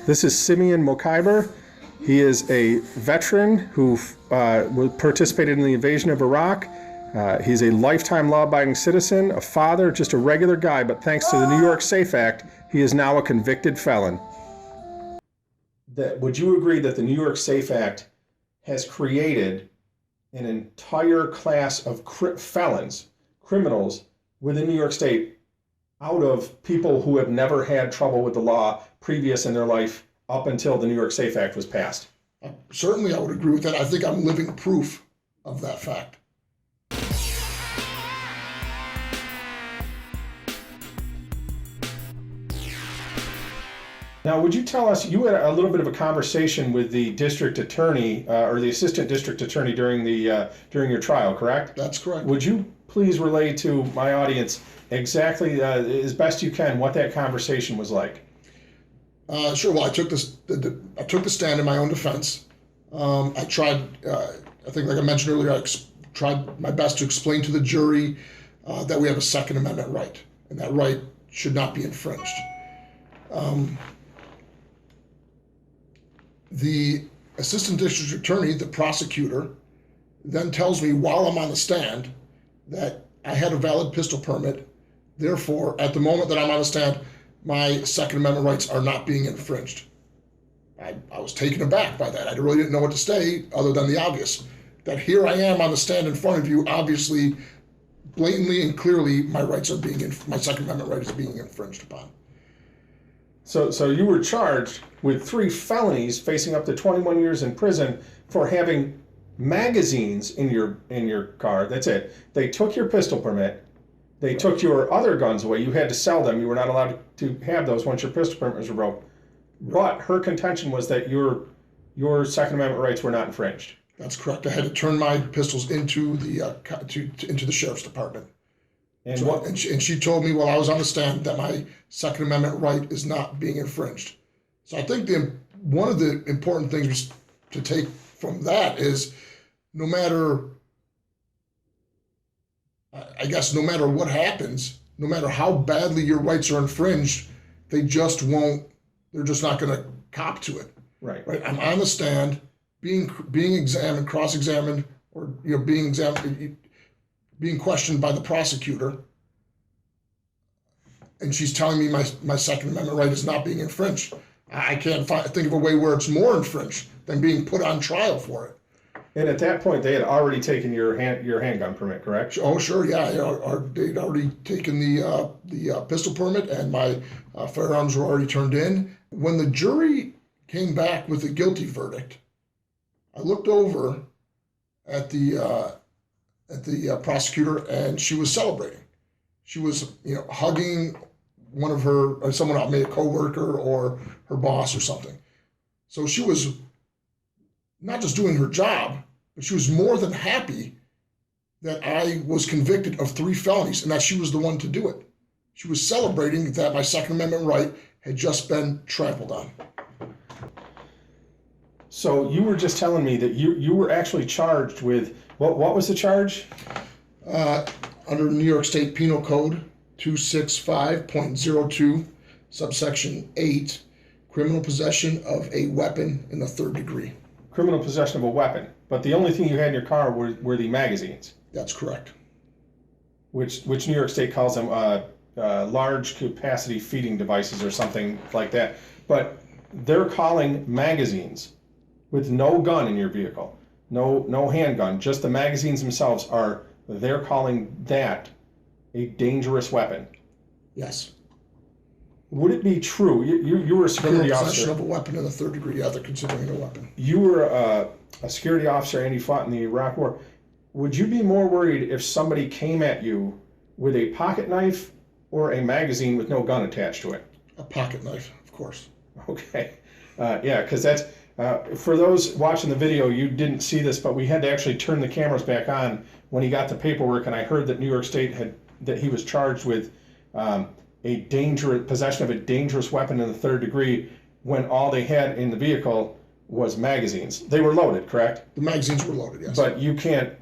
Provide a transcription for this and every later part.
This is Simeon Mokaiber. He is a veteran who participated in the invasion of Iraq. He's a lifetime law-abiding citizen, a father, just a regular guy, but thanks to the New York SAFE Act, he is now a convicted felon. Would you agree that the New York SAFE Act has created an entire class of felons, criminals within New York State, out of people who have never had trouble with the law previous in their life up until the New York SAFE Act was passed? Certainly, I would agree with that. I think I'm living proof of that fact. Now, would you tell us, you had a little bit of a conversation with the district attorney or the assistant district attorney during your trial, correct? That's correct. Would you please relay to my audience exactly, as best you can, what that conversation was like? Sure. Well, I took the stand in my own defense. I tried, I think like I mentioned earlier, I tried my best to explain to the jury that we have a Second Amendment right, and that right should not be infringed. The assistant district attorney, the prosecutor, then tells me while I'm on the stand that I had a valid pistol permit. Therefore, at the moment that I'm on the stand, my Second Amendment rights are not being infringed. I was taken aback by that. I really didn't know what to say other than the obvious. That here I am on the stand in front of you, obviously, blatantly and clearly, my Second Amendment right is being infringed upon. So you were charged with 3 felonies, facing up to 21 years in prison for having magazines in your car. That's it. They took your pistol permit. They took your other guns away. You had to sell them. You were not allowed to have those once your pistol permit was revoked. But her contention was that your Second Amendment rights were not infringed. That's correct. I had to turn my pistols into the sheriff's department. And she told me while I was on the stand that my Second Amendment right is not being infringed. So I think one of the important things to take from that is no matter what happens, no matter how badly your rights are infringed, they're just not going to cop to it. Right. I'm on the stand, being examined, cross-examined, or being questioned by the prosecutor, and she's telling me my Second Amendment right is not being infringed. I can't think of a way where it's more infringed than being put on trial for it. And at that point, they had already taken your handgun permit, correct? Oh, sure, yeah. They'd already taken the pistol permit, and my firearms were already turned in. When the jury came back with a guilty verdict, I looked over at the prosecutor, and she was celebrating. She was, hugging someone out, maybe a coworker or her boss or something. So she was not just doing her job, but she was more than happy that I was convicted of 3 felonies and that she was the one to do it. She was celebrating that my Second Amendment right had just been trampled on. So you were just telling me that you were actually charged with, what was the charge? Under New York State Penal Code 265.02, subsection 8, criminal possession of a weapon in the 3rd degree. Criminal possession of a weapon, but the only thing you had in your car were the magazines. That's correct. Which New York State calls them large capacity feeding devices or something like that. But they're calling magazines with no gun in your vehicle, no handgun, just the magazines themselves they're calling that a dangerous weapon. Yes. Would it be true? You were a security officer. Possession of a weapon in the 3rd degree. Yeah, they're considering it a weapon. You were a security officer and you fought in the Iraq War. Would you be more worried if somebody came at you with a pocket knife or a magazine with no gun attached to it? A pocket knife, of course. Okay. Yeah, because that's, for those watching the video, you didn't see this, but we had to actually turn the cameras back on when he got the paperwork, and I heard that New York State that he was charged with possession of a dangerous weapon in the 3rd degree when all they had in the vehicle was magazines. They were loaded, correct? The magazines were loaded, yes. But you can't,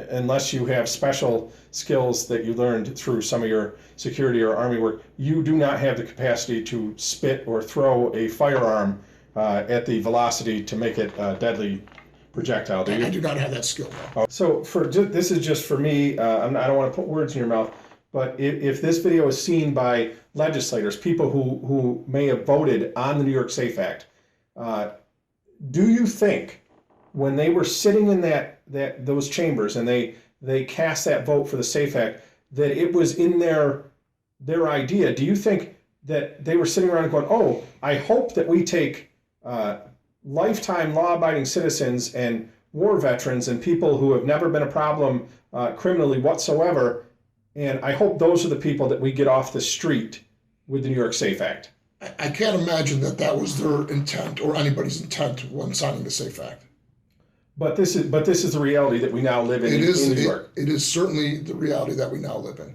unless you have special skills that you learned through some of your security or Army work, you do not have the capacity to spit or throw a firearm at the velocity to make it a deadly projectile, do you? I do not have that skill, though. So this is just for me, I don't want to put words in your mouth, but if this video is seen by legislators, people who may have voted on the New York SAFE Act, do you think when they were sitting in those chambers and they cast that vote for the SAFE Act, that it was in their idea? Do you think that they were sitting around and going, oh, I hope that we take lifetime law-abiding citizens and war veterans and people who have never been a problem criminally whatsoever, and I hope those are the people that we get off the street with the New York SAFE Act? I can't imagine that was their intent or anybody's intent when signing the SAFE Act. But this is the reality that we now live in New York. It is certainly the reality that we now live in.